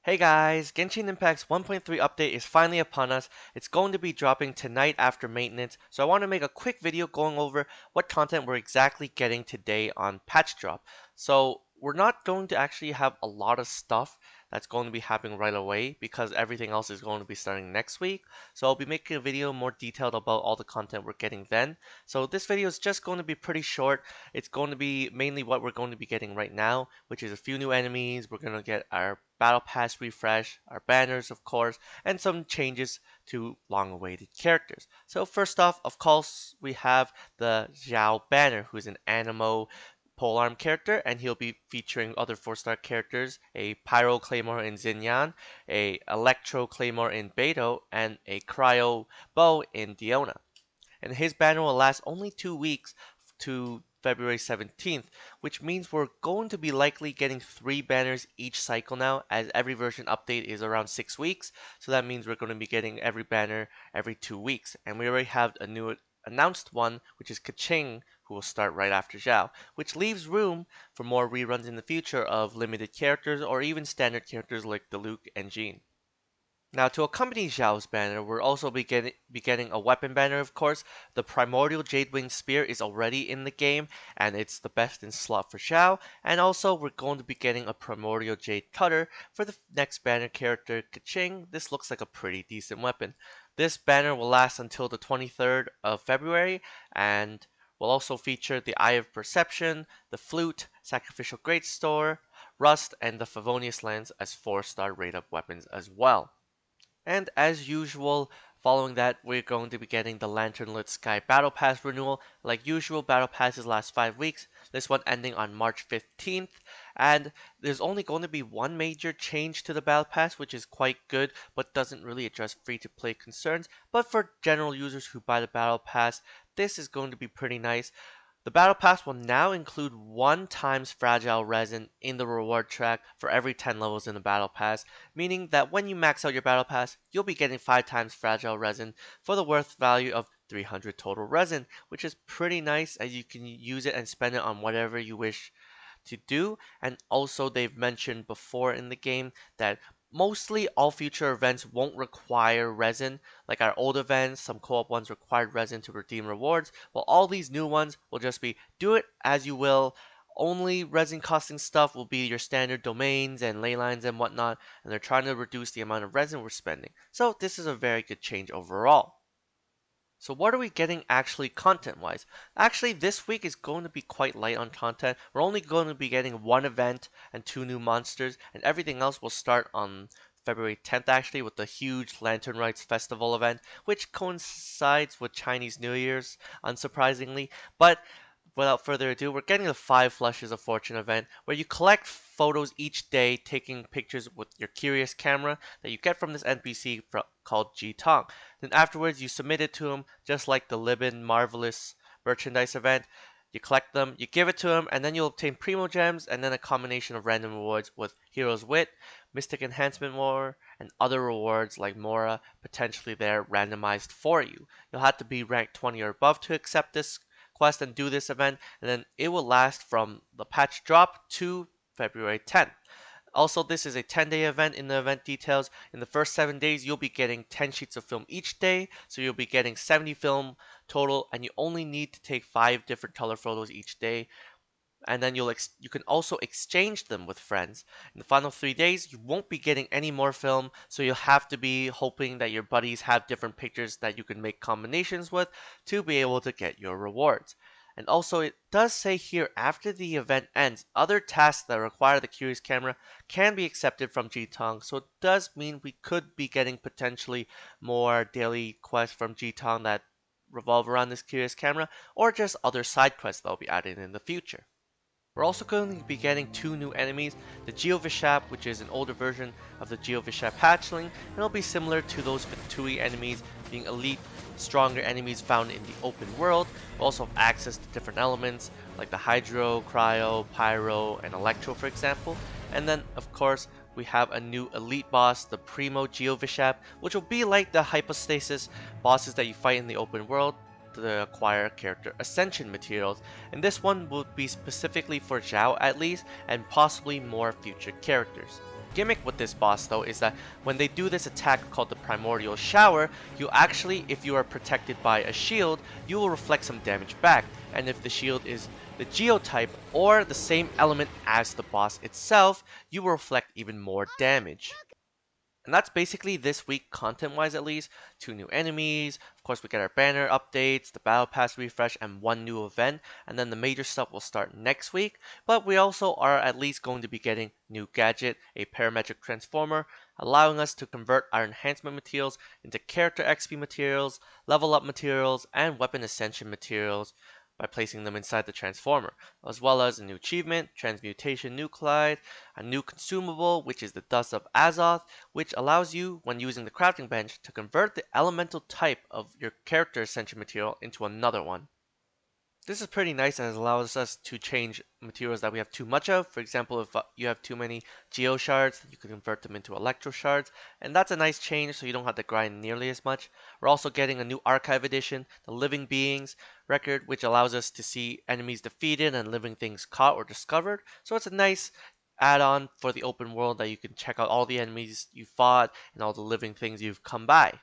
Hey guys, Genshin Impact's 1.3 update is finally upon us. It's going to be dropping tonight after maintenance, so I want to make a quick video going over what content we're exactly getting today on patch drop. So we're not going to actually have a lot of stuff that's going to be happening right away because everything else is going to be starting next week. So I'll be making a video more detailed about all the content we're getting then. So this video is just going to be pretty short. It's going to be mainly what we're going to be getting right now, which is a few new enemies. We're going to get our Battle Pass refresh, our banners of course, and some changes to long-awaited characters. So first off, of course, we have the Xiao banner, who's an Anemo polearm character, and he'll be featuring other 4-star characters, a Pyro Claymore in Xinyan, a Electro Claymore in Beidou, and a Cryo Bow in Diona. And his banner will last only 2 weeks to February 17th, which means we're going to be likely getting 3 banners each cycle now, as every version update is around 6 weeks, so that means we're going to be getting every banner every 2 weeks. And we already have a new announced one, which is Kaching, who will start right after Xiao, which leaves room for more reruns in the future of limited characters or even standard characters like Diluc and Jean. Now, to accompany Xiao's banner, we'll also be getting a weapon banner, of course. The Primordial Jade-Winged Spear is already in the game, and it's the best in slot for Xiao. And also, we're going to be getting a Primordial Jade Cutter for the next banner character, Kaching. This looks like a pretty decent weapon. This banner will last until the 23rd of February, and will also feature the Eye of Perception, the Flute, Sacrificial Greatsword, Rust, and the Favonius Lance as 4-star rate-up weapons as well. And as usual, following that, we're going to be getting the Lanternlit Sky Battle Pass renewal. Like usual, Battle Passes last 5 weeks, this one ending on March 15th. And there's only going to be one major change to the Battle Pass, which is quite good, but doesn't really address free-to-play concerns. But for general users who buy the Battle Pass, this is going to be pretty nice. The Battle Pass will now include 1 times Fragile Resin in the reward track for every 10 levels in the Battle Pass, meaning that when you max out your Battle Pass, you'll be getting 5 times Fragile Resin for the worth value of 300 total resin, which is pretty nice as you can use it and spend it on whatever you wish to do. And also they've mentioned before in the game that mostly all future events won't require resin. Like our old events, some co-op ones required resin to redeem rewards, while all these new ones will just be do it as you will. Only resin costing stuff will be your standard domains and ley lines and whatnot, and they're trying to reduce the amount of resin we're spending. So this is a very good change overall. So what are we getting actually content-wise? Actually, this week is going to be quite light on content. We're only going to be getting 1 event and 2 new monsters, and everything else will start on February 10th actually with the huge Lantern Rites Festival event, which coincides with Chinese New Year's, unsurprisingly. But without further ado, we're getting the 5 Flushes of Fortune event, where you collect photos each day taking pictures with your Curious camera that you get from this NPC called Ji Tong. Then afterwards, you submit it to him, just like the Libin Marvelous merchandise event. You collect them, you give it to him, and then you'll obtain Primo Gems, and then a combination of random rewards with Hero's Wit, Mystic Enhancement War, and other rewards like Mora, potentially there randomized for you. You'll have to be ranked 20 or above to accept this quest and do this event, and then it will last from the patch drop to February 10th. Also, this is a 10-day event in the event details. In the first 7 days, you'll be getting 10 sheets of film each day, so you'll be getting 70 film total, and you only need to take 5 different color photos each day. And then you can also exchange them with friends. In the final 3 days, you won't be getting any more film, so you'll have to be hoping that your buddies have different pictures that you can make combinations with to be able to get your rewards. And also, it does say here after the event ends, other tasks that require the Curious camera can be accepted from Jitong, so it does mean we could be getting potentially more daily quests from Jitong that revolve around this Curious camera, or just other side quests that will be added in the future. We're also going to be getting 2 new enemies, the Geovishap, which is an older version of the Geovishap hatchling, and it'll be similar to those Fatui enemies, being elite, stronger enemies found in the open world. We'll also have access to different elements, like the Hydro, Cryo, Pyro, and Electro for example. And then, of course, we have a new elite boss, the Primo Geovishap, which will be like the Hypostasis bosses that you fight in the open world to acquire character ascension materials, and this one will be specifically for Xiao at least, and possibly more future characters. Gimmick with this boss though is that when they do this attack called the Primordial Shower, you actually, if you are protected by a shield, you will reflect some damage back, and if the shield is the Geo type or the same element as the boss itself, you will reflect even more damage. And that's basically this week, content-wise at least. 2 new enemies, of course we get our banner updates, the battle pass refresh, and 1 new event. And then the major stuff will start next week. But we also are at least going to be getting new Gadget, a parametric transformer, allowing us to convert our enhancement materials into character XP materials, level up materials, and weapon ascension materials by placing them inside the transformer, as well as a new achievement, Transmutation Nuclide, a new consumable, which is the Dust of Azoth, which allows you, when using the crafting bench, to convert the elemental type of your character ascension material into another one. This is pretty nice as it allows us to change materials that we have too much of. For example, if you have too many Geo shards, you can convert them into Electro shards, and that's a nice change so you don't have to grind nearly as much. We're also getting a new archive edition, the Living Beings record, which allows us to see enemies defeated and living things caught or discovered. So it's a nice add-on for the open world that you can check out all the enemies you fought and all the living things you've come by.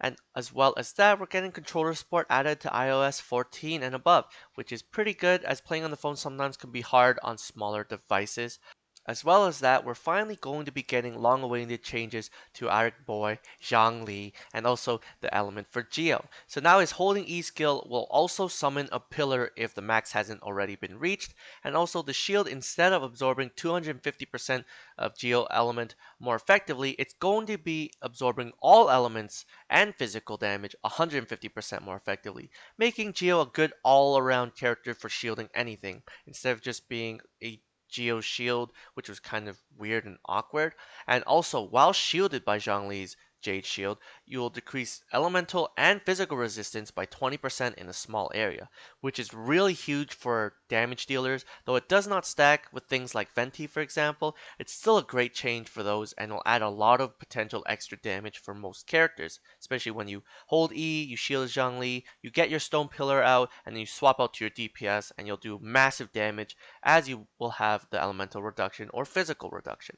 And as well as that, we're getting controller support added to iOS 14 and above, which is pretty good as playing on the phone sometimes can be hard on smaller devices. As well as that, we're finally going to be getting long-awaited changes to our boy Zhongli and also the element for Geo. So now his holding E skill will also summon a pillar if the max hasn't already been reached, and also the shield, instead of absorbing 250% of Geo element more effectively, it's going to be absorbing all elements and physical damage 150% more effectively, making Geo a good all-around character for shielding anything, instead of just being a Geo shield, which was kind of weird and awkward. And also, while shielded by Zhongli's Jade Shield, you will decrease elemental and physical resistance by 20% in a small area, which is really huge for damage dealers. Though it does not stack with things like Venti, for example, it's still a great change for those and will add a lot of potential extra damage for most characters, especially when you hold E, you shield Zhongli, you get your Stone Pillar out, and then you swap out to your DPS, and you'll do massive damage as you will have the elemental reduction or physical reduction.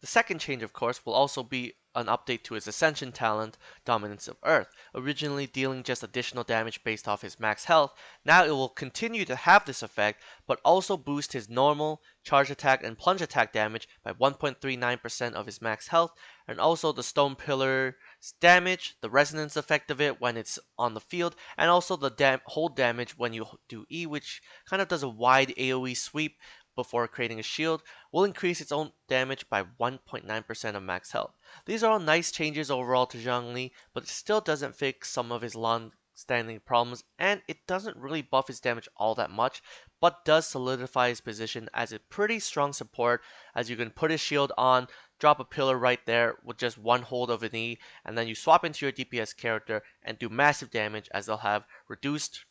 The second change, of course, will also be an update to his Ascension talent, Dominance of Earth. Originally dealing just additional damage based off his max health, now it will continue to have this effect, but also boost his normal, charge attack, and plunge attack damage by 1.39% of his max health, and also the Stone Pillar's damage, the resonance effect of it when it's on the field, and also the hold damage when you do E, which kind of does a wide AoE sweep before creating a shield, will increase its own damage by 1.9% of max health. These are all nice changes overall to Zhongli, but it still doesn't fix some of his long-standing problems, and it doesn't really buff his damage all that much, but does solidify his position as a pretty strong support, as you can put his shield on, drop a pillar right there with just one hold of an E, and then you swap into your DPS character and do massive damage as they'll have reduced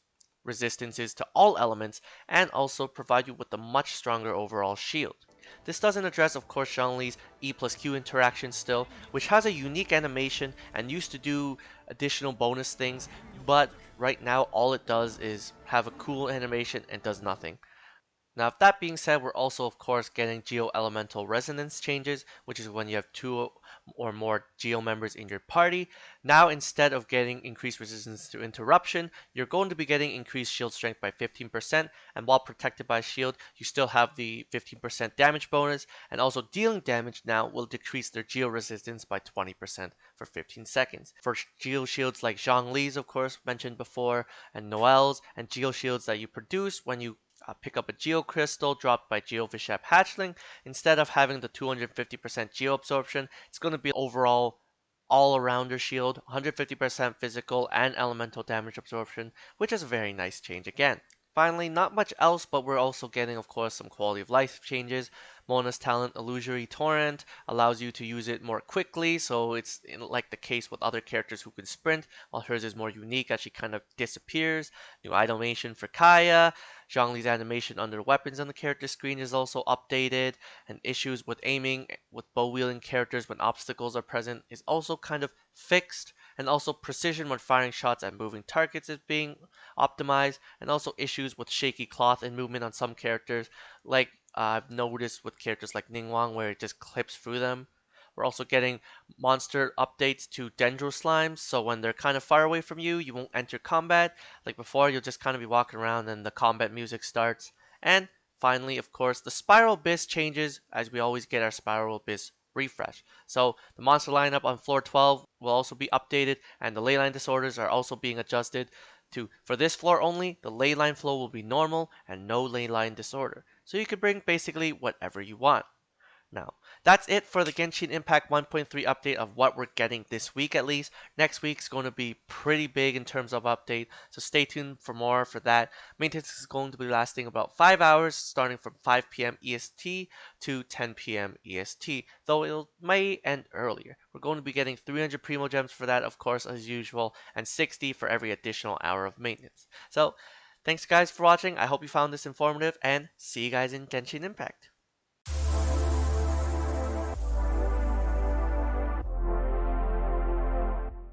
resistances to all elements and also provide you with a much stronger overall shield. This doesn't address, of course, Zhongli's E plus Q interaction still, which has a unique animation and used to do additional bonus things, but right now all it does is have a cool animation and does nothing. Now, if that being said, we're also, of course, getting Geo-Elemental Resonance changes, which is when you have 2 or more Geo members in your party. Now, instead of getting increased resistance to interruption, you're going to be getting increased shield strength by 15%, and while protected by shield, you still have the 15% damage bonus, and also dealing damage now will decrease their Geo resistance by 20% for 15 seconds. For Geo shields like Zhongli's, of course, mentioned before, and Noel's, and Geo shields that you produce when you pick up a Geo Crystal dropped by Geovishap Hatchling, instead of having the 250% Geo Absorption, it's going to be overall all-arounder shield, 150% physical and elemental damage absorption, which is a very nice change again. Finally, not much else, but we're also getting, of course, some quality of life changes. Mona's talent, Illusory Torrent, allows you to use it more quickly, so it's like the case with other characters who can sprint, while hers is more unique as she kind of disappears. New animation for Kaya. Zhongli's animation under weapons on the character screen is also updated, and issues with aiming with bow-wielding characters when obstacles are present is also kind of fixed, and also precision when firing shots at moving targets is being optimized, and also issues with shaky cloth and movement on some characters, like I've noticed with characters like Ningguang where it just clips through them. We're also getting monster updates to Dendro Slimes, so when they're kind of far away from you, you won't enter combat. Like before, you'll just kind of be walking around and the combat music starts. And finally, of course, the Spiral Abyss changes as we always get our Spiral Abyss refresh. So the monster lineup on floor 12 will also be updated, and the leyline disorders are also being adjusted to, for this floor only, the leyline flow will be normal and no leyline disorder. So you can bring basically whatever you want. Now, that's it for the Genshin Impact 1.3 update of what we're getting this week at least. Next week's going to be pretty big in terms of update, so stay tuned for more for that. Maintenance is going to be lasting about 5 hours, starting from 5 p.m. EST to 10 p.m. EST, though it may end earlier. We're going to be getting 300 Primo Gems for that, of course, as usual, and 60 for every additional hour of maintenance. So, thanks guys for watching. I hope you found this informative, and see you guys in Genshin Impact.